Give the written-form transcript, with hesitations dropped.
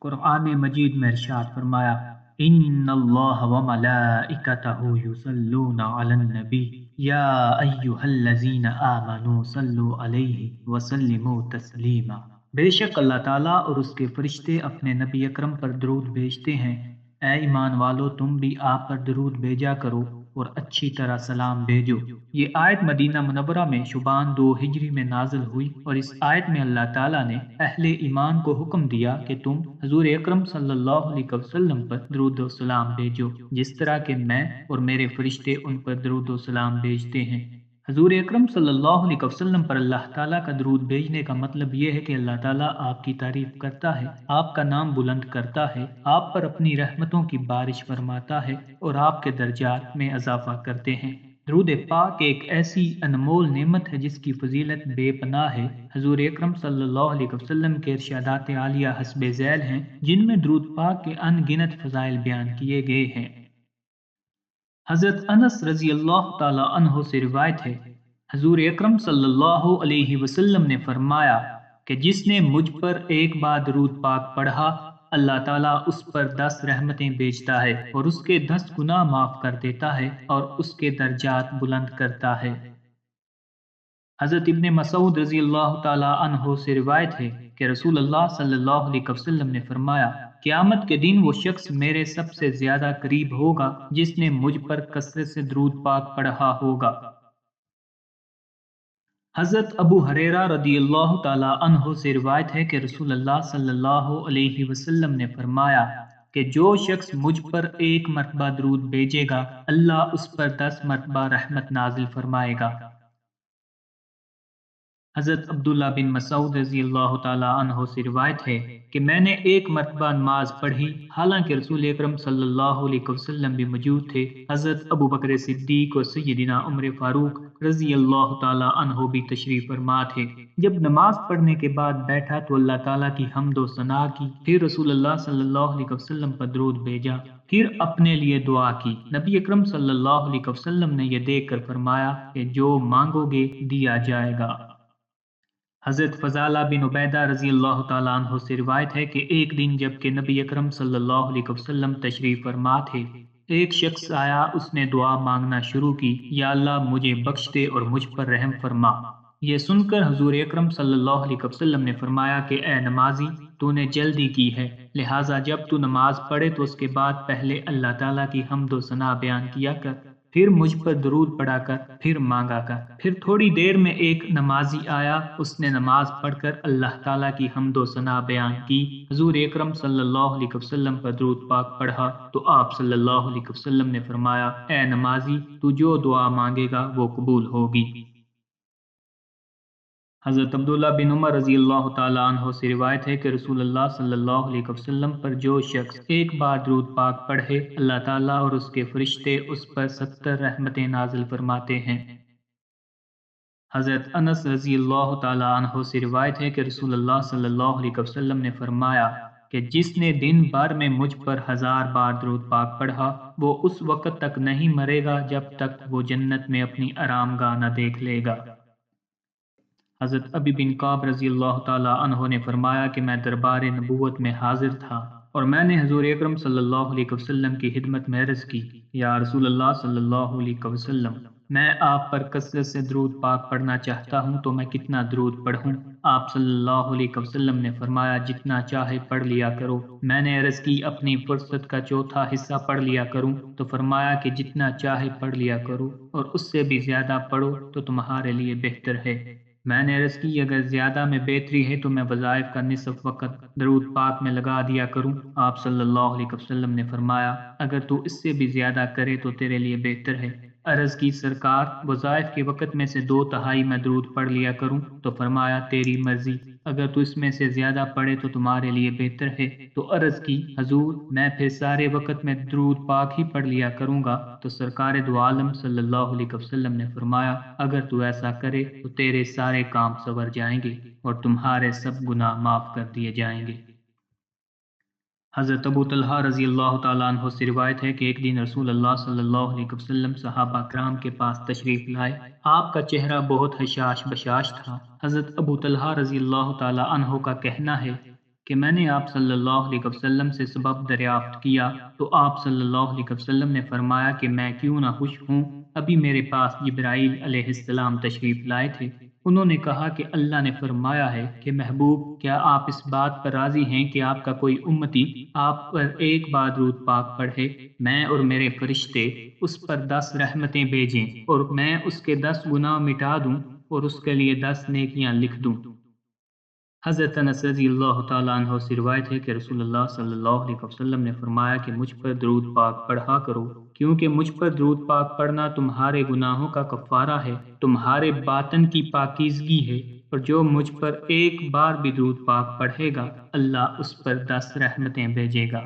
कुरान मजीद में इरशाद फरमाया, इन्नल्लाह व मलाइकतहु युसल्लूना अलन नबी या अय्युहल्लज़ीना आमनू सल्लु अलैहि व सल्लिमू तस्लीमा। बेशक अल्लाह ताला और उसके फरिश्ते अपने नबी अकरम पर दरूद भेजते हैं। ए ईमान वालो, तुम भी आप पर दरूद भेजा करो और अच्छी तरह सलाम भेजो। ये आयत मदीना मुनव्वरा में शुबान 2 हिजरी में नाजिल हुई और इस आयत में अल्लाह ताला ने अहले ईमान को हुक्म दिया कि तुम हजूर अकरम सल्लल्लाहु अलैहि वसल्लम पर दरूद और सलाम भेजो, जिस तरह के मैं और मेरे फरिश्ते उन पर दरूद और सलाम भेजते हैं। हजूर अकरम सल्लल्लाहु अलैहि वसल्लम पर अल्लाह ताला का दरूद भेजने का मतलब यह है कि अल्लाह ताला आपकी तारीफ करता है, आपका नाम बुलंद करता है, आप पर अपनी रहमतों की बारिश फरमाता है और आपके दर्जात में इजाफा करते हैं। दरूद पाक एक ऐसी अनमोल नेमत है जिसकी फजीलत बेपनाह है। हजूर अकरम सल्लल्लाहु अलैहि वसल्लम के इरशादात आलिया हस्बे झैल हैं, जिनमें दरूद पाक के अनगिनत फजाइल बयान किए गए हैं। हजरत अनस रजी अल्लाह ताला अन्हो से रिवायत है, हजूर अकरम सल्लल्लाहु अलैहि वसल्लम ने फरमाया कि जिसने मुझ पर एक बार दरूद पाक पढ़ा, अल्लाह ताला उस पर 10 रहमतें भेजता है और उसके 10 गुनाह माफ कर देता है और उसके दर्जात बुलंद करता है। हज़रत इब्ने मसूद रज़ी अल्लाह ताला अन्हो से रिवायत है कि रसूल अल्लाह सल्लल्लाहु अलैहि वसल्लम ने फरमाया, क़यामत के दिन वो शख्स मेरे सबसे ज्यादा करीब होगा जिसने मुझ पर कसरत से दरूद पाक पढ़ा होगा। हज़रत अबू हुरैरा रदी अल्लाह ताला अन्हो से रिवायत है कि रसूल अल्लाह सल्लल्लाहु अलैहि वसल्लम ने फरमाया कि जो शख्स मुझ पर एक मरतबा दरूद भेजेगा, अल्लाह उस पर 10 मरतबा रहमत नाजिल फरमाएगा। हज़रत अब्दुल्ला बिन मसूद रज़ी अल्लाह ताला अन्हो से रिवायत है कि मैंने एक मरतबा नमाज पढ़ी, हालांकि रसूल अकरम सल्लल्लाहु अलैहि वसल्लम भी मौजूद थे। हज़रत अबू बकर सिद्दीक और सय्यदिना उमर फारूक रज़ी अल्लाह ताला अन्हो भी तशरीफ फरमा थे। जब नमाज पढ़ने के बाद बैठा तो अल्लाह ताला की हम्द व सना की, फिर रसूल अल्लाह सल्लल्लाहु अलैहि वसल्लम पर दरूद भेजा, फिर अपने लिए दुआ की। नबी अकरम सल्लल्लाहु अलैहि वसल्लम ने यह देख कर फरमाया कि जो मांगोगे दिया जाएगा। हज़रत फ़ज़ाला बिन उबैदा रज़ी अल्लाह ताला अन्हो से रिवायत है कि एक दिन जबकि नबी अकरम सल्लल्लाहु अलैहि वसल्लम तशरीफ़ फरमा थे, एक शख्स आया, उसने दुआ मांगना शुरू की, या अल्लाह मुझे बख्श दे और मुझ पर रहम फरमा। ये सुनकर हुज़ूर अकरम सल्लल्लाहु अलैहि वसल्लम ने फरमाया कि ए नमाजी, तूने जल्दी की है, लिहाजा जब तू नमाज पढ़े तो उसके बाद पहले अल्लाह ताला की हम्द व सना बयान किया कर, फिर मुझ पर दरूद पढ़ा कर, फिर मांगा कर। फिर थोड़ी देर में एक नमाजी आया, उसने नमाज पढ़कर अल्लाह ताला की हम्द व सना बयान की, हुजूर अकरम सल्लल्लाहु अलैहि वसल्लम पर दरूद पाक पढ़ा तो आप सल्लल्लाहु अलैहि वसल्लम ने फरमाया, ए नमाजी, तू जो दुआ मांगेगा वो कबूल होगी। हज़रत अब्दुल्ला बिन उमर रज़ी अल्लाह ताला अन्हो से रिवायत है कि रसूलुल्लाह सल्लल्लाहु अलैहि वसल्लम पर जो शख्स एक बार दरूद पाक पढ़े, अल्लाह ताला और उसके फरिश्ते उस पर 70 रहमतें नाजिल फरमाते हैं। हज़रत अनस रज़ी अल्लाह ताला अन्हो से रिवायत है कि रसूलुल्लाह सल्लल्लाहु अलैहि वसल्लम ने फरमाया कि जिसने दिन भर में मुझ पर 1000 बार दरूद पाक पढ़ा, वो उस वक़्त तक नहीं मरेगा जब तक वो जन्नत में अपनी आरामगाह न देख लेगा। हज़रत अबी बिन काब रज़ी अल्लाह ताला अन्हो ने फरमाया कि मैं दरबार नबूवत में हाजिर था और मैंने हुज़ूर अकरम सल्लल्लाहु अलैहि वसल्लम की खिदमत में अर्ज़ की, या रसूल अल्लाह सल्लल्लाहु अलैहि वसल्लम, मैं आप पर कसरत से दरूद पाक पढ़ना चाहता हूँ, तो मैं कितना दरूद पढ़ूँ? आप सल्लल्लाहु अलैहि वसल्लम ने फरमाया, जितना चाहे पढ़ लिया करो। मैंने अर्ज़ की, अपनी फुर्सत का चौथा हिस्सा पढ़ लिया करूँ? तो फरमाया कि जितना चाहे पढ़ लिया करो और उससे भी ज्यादा पढ़ो तो तुम्हारे लिए बेहतर है। मैंने अर्ज़ की, अगर ज्यादा में बेहतरी है तो मैं वज़ाइफ का निसफ वक़्त दरूद पाक में लगा दिया करूं। आप सल्लल्लाहु अलैहि वसल्लम ने फरमाया, अगर तू इससे भी ज्यादा करे तो तेरे लिए बेहतर है। अर्ज़ की, सरकार, वज़ाइफ के वक़्त में से 2/3 मैं दरूद पढ़ लिया करूं? तो फरमाया, तेरी मर्जी, अगर तू इसमें से ज्यादा पढ़े तो तुम्हारे लिए बेहतर है। तो अर्ज़ की, हजूर, मैं फिर सारे वक़्त में दरूद पाक ही पढ़ लिया करूंगा। तो सरकार दो आलम सल्लल्लाहु अलैहि वसल्लम ने फरमाया, अगर तू ऐसा करे तो तेरे सारे काम सवर जाएंगे और तुम्हारे सब गुनाह माफ कर दिए जाएंगे। हज़रत अबू तलहा रज़ी अल्लाह ताला अन्हो से रिवायत है कि एक दिन रसूल अल्लाह सल्लल्लाहु अलैहि वसल्लम सहाबा कराम के पास तशरीफ लाए। आपका चेहरा बहुत हशाश बशाश था। हज़रत अबू तलहा रज़ी अल्लाह ताला अन्हो का कहना है کہ میں نے آپ صلی اللہ علیہ وسلم سے سبب دریافت کیا تو آپ صلی اللہ علیہ وسلم نے فرمایا کہ میں کیوں نہ خوش ہوں، ابھی میرے پاس جبرائیل علیہ السلام تشریف لائے تھے۔ انہوں نے کہا کہ اللہ نے فرمایا ہے کہ محبوب، کیا آپ اس بات پر راضی ہیں کہ آپ کا کوئی امتی آپ پر ایک بار درود پاک پڑھے، میں اور میرے فرشتے اس پر 10 رحمتیں بھیجیں اور میں اس کے 10 گناہ مٹا دوں اور اس کے لیے 10 نیکیاں لکھ دوں۔ حضرت انس رضی اللہ تعالیٰ عنہ سے روایت ہے کہ رسول اللہ صلی اللہ علیہ وسلم نے فرمایا کہ مجھ پر درود پاک پڑھا کرو، کیونکہ مجھ پر درود پاک پڑھنا تمہارے گناہوں کا کفارہ ہے، تمہارے باطن کی پاکیزگی ہے، اور جو مجھ پر ایک بار بھی درود پاک پڑھے گا اللہ اس پر 10 رحمتیں بھیجے گا۔